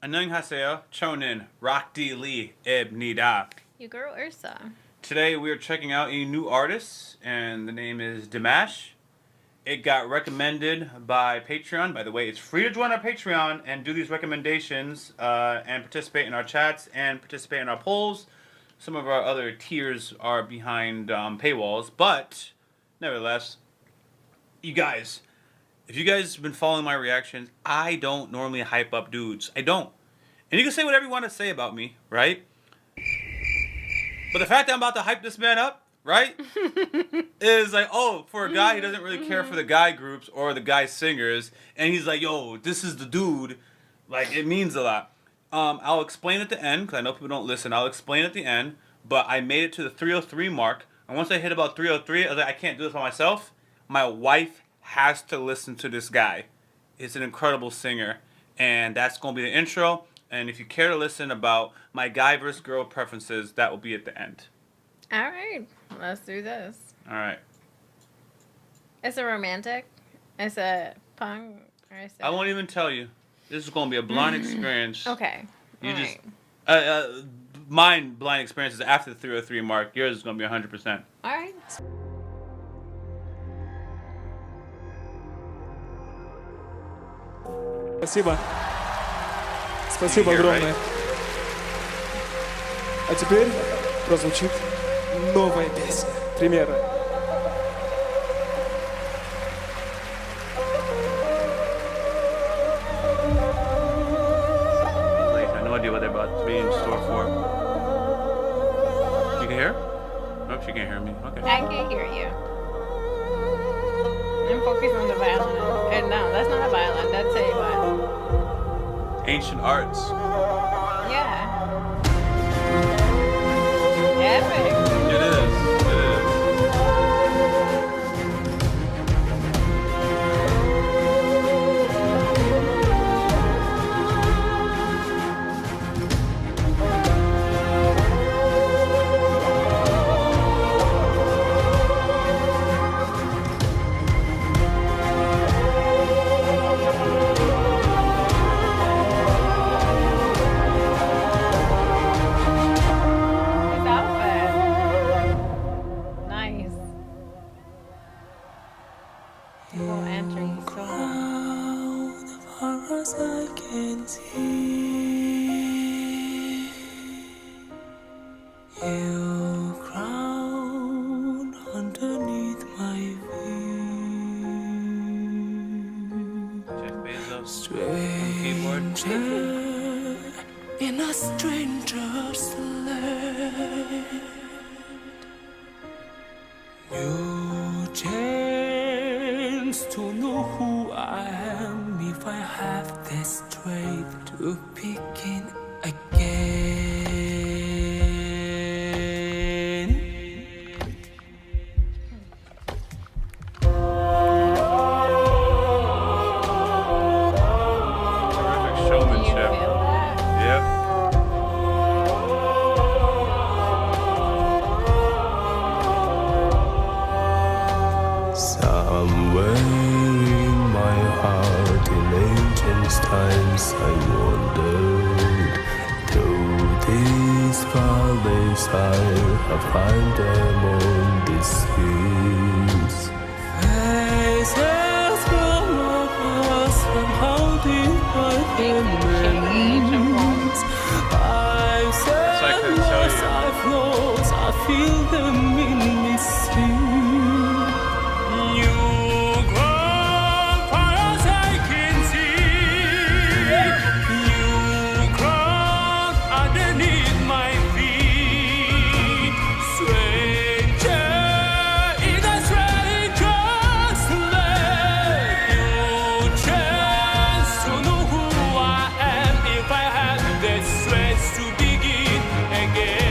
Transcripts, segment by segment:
안녕하세요. 저는 락디리 입니다. Your girl Ursa. Today we are checking out a new artist, and the name is Dimash. It got recommended by Patreon. By the way, it's free to join our Patreon and do these recommendations and participate in our chats and participate in our polls. Some of our other tiers are behind paywalls, but nevertheless, you guys, if you guys have been following my reactions, I don't normally hype up dudes. I don't. And you can say whatever you want to say about me, right? But the fact that I'm about to hype this man up, right, is like, oh, for a guy, he doesn't really care for the guy groups or the guy singers, and he's like, yo, this is the dude. Like, it means a lot. I'll explain at the end, because I know people don't listen. I'll explain at the end, but I made it to the 303 mark, and once I hit about 303, I was like, I can't do this by myself. My wife has to listen to this guy. He's an incredible singer, and that's going to be the intro. And if you care to listen about my guy versus girl preferences, that will be at the end. All right, let's do this. All right. It's a romantic. It's a punk. Or it's a... I won't even tell you. This is going to be a blind experience. Okay. You All just right. mine blind experiences after the 303 mark. Yours is going to be 100%. All right. Спасибо. Спасибо огромное. А теперь прозвучит новая песня. Примерно. Like, I have no idea what they're about to be in store for. You can hear? Nope, she can't hear me. Okay. I can hear you. I'm focused on the violin. And no, that's not a violin. That's a what? Ancient arts. Yeah. Epic. It is. It is. His outfit. Nice. Little entry. So Far as I can see, you crown underneath my feet. Jeff Bezos on keyboard. Stranger in a stranger's land, you chance to know who I am if I have the strength to begin again. Terrific do you showmanship. feel that? Yep. Somewhere in my heart, in ancient times, I wondered. Through these valleys, I have found them on this hills. Faces from us, somehow divide them remains. I've I couldn't tell you. I've lost, I feel them in me sing. You come far as I can see. You come underneath my feet. Stranger in a stranger's land. You chance to know who I am if I had the strength to begin again.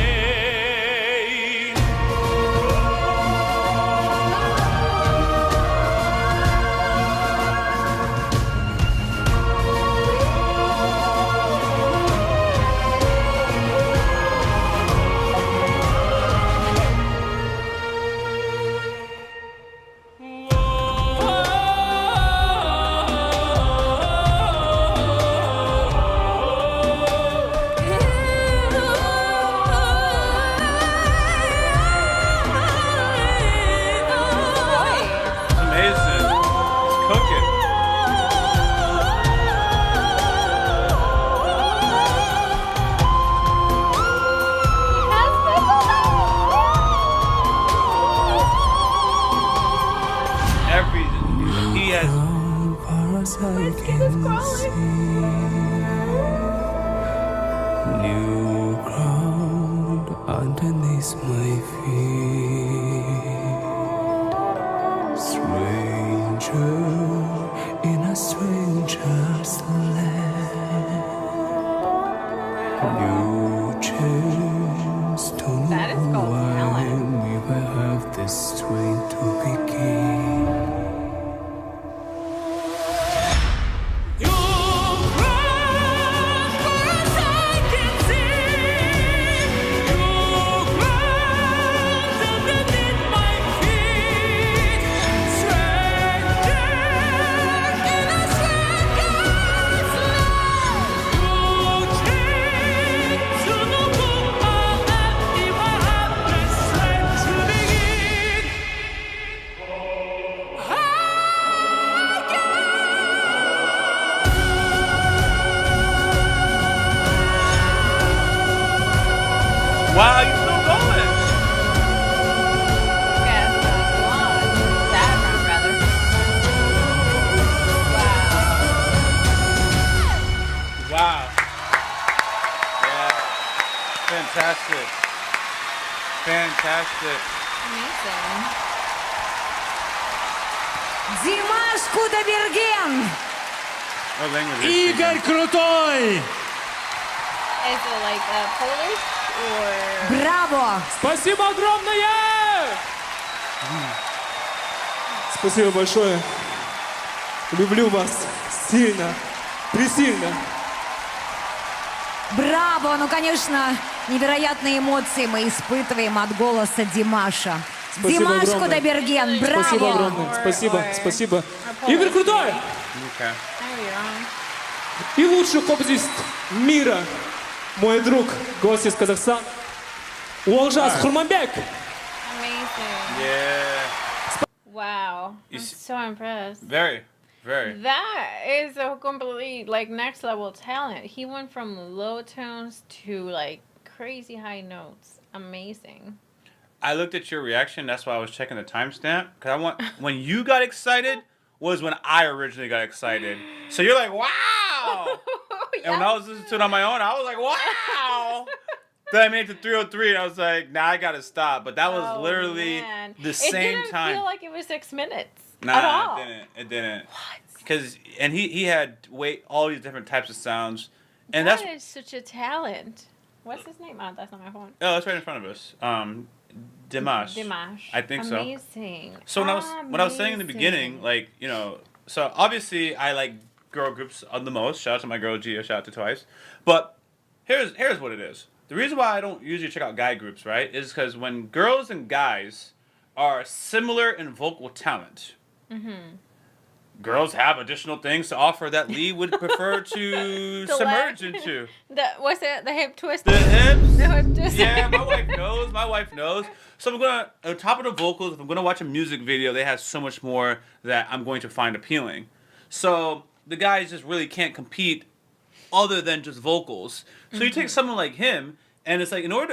No chance to know That is called talent. when we will have the strength to begin. You cry for as I can see. You cry underneath my feet. Stranger in a stranger's land. You change to know who I am if I have the strength to begin. Wow, you still going? Yes, blonde. Saffron, rather. Wow. Wow. Yeah. Fantastic. Fantastic. Amazing. Димаш Кудайберген! What language is Игорь Крутой! Is it like Polish or? Браво! Спасибо огромное! Спасибо большое. Люблю вас сильно, пресильно. Браво! Ну, конечно, невероятные эмоции мы испытываем от голоса Димаша. Спасибо Димаш огромное. Кудайберген, Спасибо браво! огромное. Спасибо, Ой. спасибо. Игорь Крутой! Okay. И лучший поп-артист мира, мой друг, гость из Казахстана, Олжас Хурманбек. Amazing. Yeah. Wow. You I'm see- so impressed. Very. Very. That is a completely like next level talent. He went from low tones to like crazy high notes. Amazing. I looked at your reaction. That's why I was checking the timestamp. Because I want when you got excited was when I originally got excited. So you're like, wow. And when I was listening to it on my own, I was like, wow. Then I made it to 303, and I was like, nah, I gotta stop. But that was literally man. the same It didn't time. feel like it was 6 minutes Nah, at all. it didn't. What? Because he had all these different types of sounds, and That that's is such a talent. What's his name? Oh, that's not my phone. oh, that's right in front of us. Dimash. Dimash. I think so. Amazing. So when I was saying in the beginning, like, you know, so obviously I like girl groups the most. Shout out to my girl Gia, shout out to Twice. But here's what it is. The reason why I don't usually check out guy groups, right, is because when girls and guys are similar in vocal talent, girls have additional things to offer that Lee would prefer to submerge into. What's it? The hip twist? The hips. The hip twist. Yeah, my wife knows. My wife knows. So I'm gonna, on top of the vocals, if I'm gonna watch a music video, they have so much more that I'm going to find appealing. So the guys just really can't compete other than just vocals. So you take someone like him, and it's like in order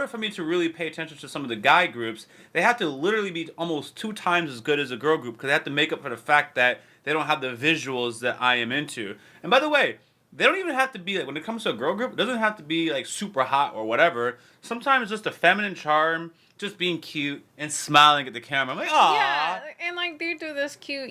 for me to really pay attention to some of the guy groups, they have to literally be almost 2 times as good as a girl group because they have to make up for the fact that they don't have the visuals that I am into. And by the way, they don't even have to be like, when it comes to a girl group, it doesn't have to be like super hot or whatever. Sometimes just a feminine charm, just being cute and smiling at the camera. I'm like, aw. Yeah, and like they do this cute,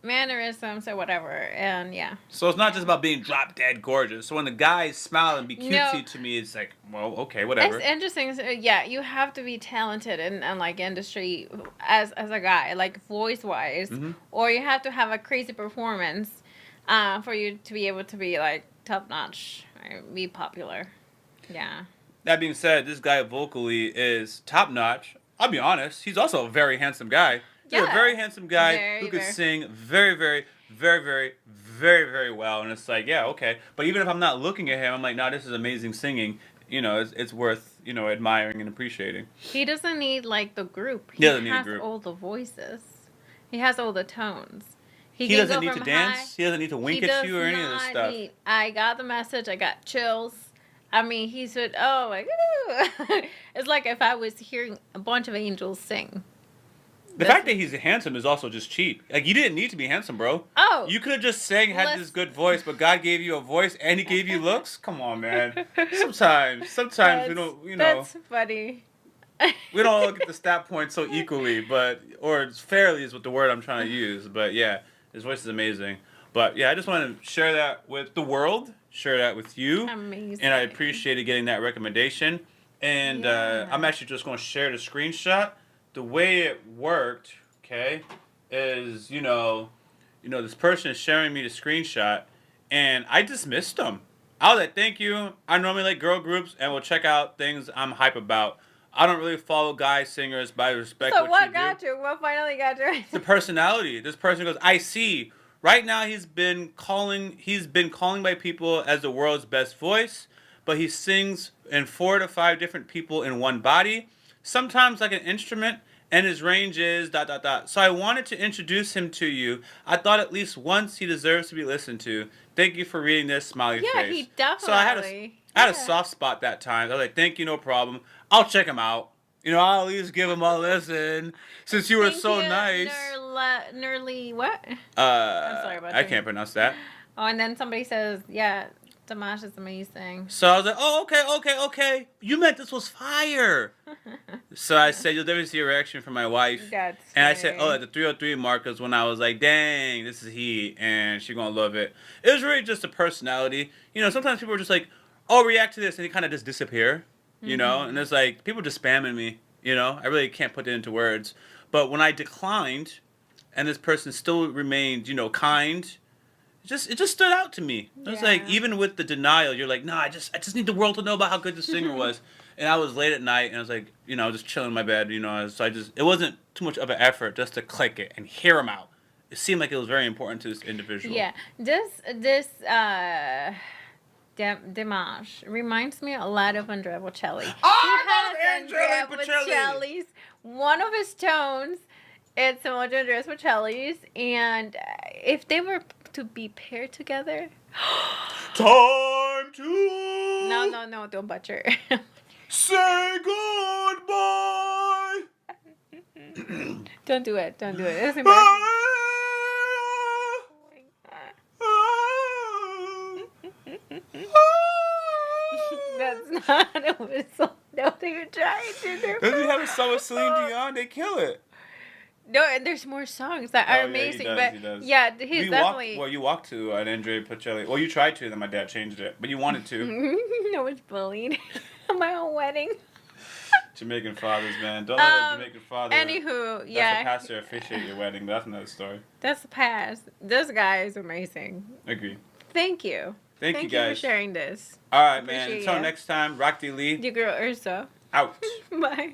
mannerisms or whatever, and yeah. So it's not just about being drop dead gorgeous. So when the guys smile and be cutesy No. to me, it's like, well, okay, whatever. It's interesting. So, yeah, you have to be talented in like industry as a guy, like voice wise, or you have to have a crazy performance for you to be able to be like top notch or be popular. Yeah. That being said, this guy vocally is top notch. I'll be honest, he's also a very handsome guy. He's a Yeah. very handsome guy Very, who could very. sing very, very, very, very, very, very well. And it's like, yeah, okay. But even if I'm not looking at him, I'm like, nah, this is amazing singing. You know, it's worth, you know, admiring and appreciating. He doesn't need like the group. He doesn't need a has group. all the voices. He has all the tones. He can doesn't go need to from dance. high- He doesn't need to wink He at you or does any of this not stuff. need- I got the message. I got chills. I mean, he said, "Oh my god!" It's like if I was hearing a bunch of angels sing. The fact that he's handsome is also just cheap. Like, you didn't need to be handsome, bro. Oh, You could have just sang, had Let's- this good voice, but God gave you a voice and He gave you looks. Come on, man. Sometimes we don't, you know, That's funny. we don't all get the stat points so equally, but or fairly is what the word I'm trying to use. But yeah, his voice is amazing. But yeah, I just want to share that with the world, share that with you. Amazing. And I appreciated getting that recommendation. And I'm actually just going to share the screenshot. The way it worked, okay, is, this person is sharing me the screenshot, and I dismissed them. I was like, thank you. I normally like girl groups, and will check out things I'm hype about. I don't really follow guy singers, but I respect So what what you got do. you? What finally got you? The personality. This person goes, I see. Right now he's been calling by people as the world's best voice, but he sings in 4 to 5 different people in one body, sometimes like an instrument, and his range is ... So I wanted to introduce him to you. I thought at least once he deserves to be listened to. Thank you for reading this, smiley face. Yeah, he definitely. So I had a soft spot that time. I was like, thank you, no problem. I'll check him out. I'll at least give him a listen since you were so nice. Nerly, what? I'm sorry about I that. can't pronounce that. Oh, and then somebody says, yeah, Dimash is amazing. So I was like, oh, okay. You meant this was fire. So I said, you'll never see a reaction from my wife. That's and I said, funny. at the 303 mark is when I was like, dang, this is he, and she's going to love it. It was really just a personality. Sometimes people are just like, oh, react to this, and they kind of just disappear, and it's like, people just spamming me, I really can't put it into words. But when I declined, and this person still remained, kind, it just stood out to me. It was like, even with the denial, you're like, nah, I just need the world to know about how good the singer was. And I was late at night, and I was like, just chilling in my bed, so it wasn't too much of an effort just to click it and hear him out. It seemed like it was very important to this individual. Yeah, Dimash reminds me a lot of Andrea Bocelli. I love Andrea Bocelli's. One of his tones, it's similar to Andrea Bocelli's, and if they were to be paired together, time to no, don't butcher. say goodbye. Don't do it. It's embarrassing. That's not a whistle. Don't even try to do. Doesn't he have a song with Celine Dion? They kill it. No, and there's more songs that are amazing. He does. Yeah, he's definitely. You walked to an Andrea Bocelli. Well, you tried to, then my dad changed it. But you wanted to. No, it's bullied. On my own wedding. Jamaican fathers, man. Don't let a Jamaican father. Anywho, yeah. That's the pastor officiate your wedding, but that's another story. That's the past. This guy is amazing. Agree. Thank you. Thank you, guys. For sharing this. All right, man. Appreciate Until ya. next time, Rock D. Lee. Your girl Ursa. Out. Bye.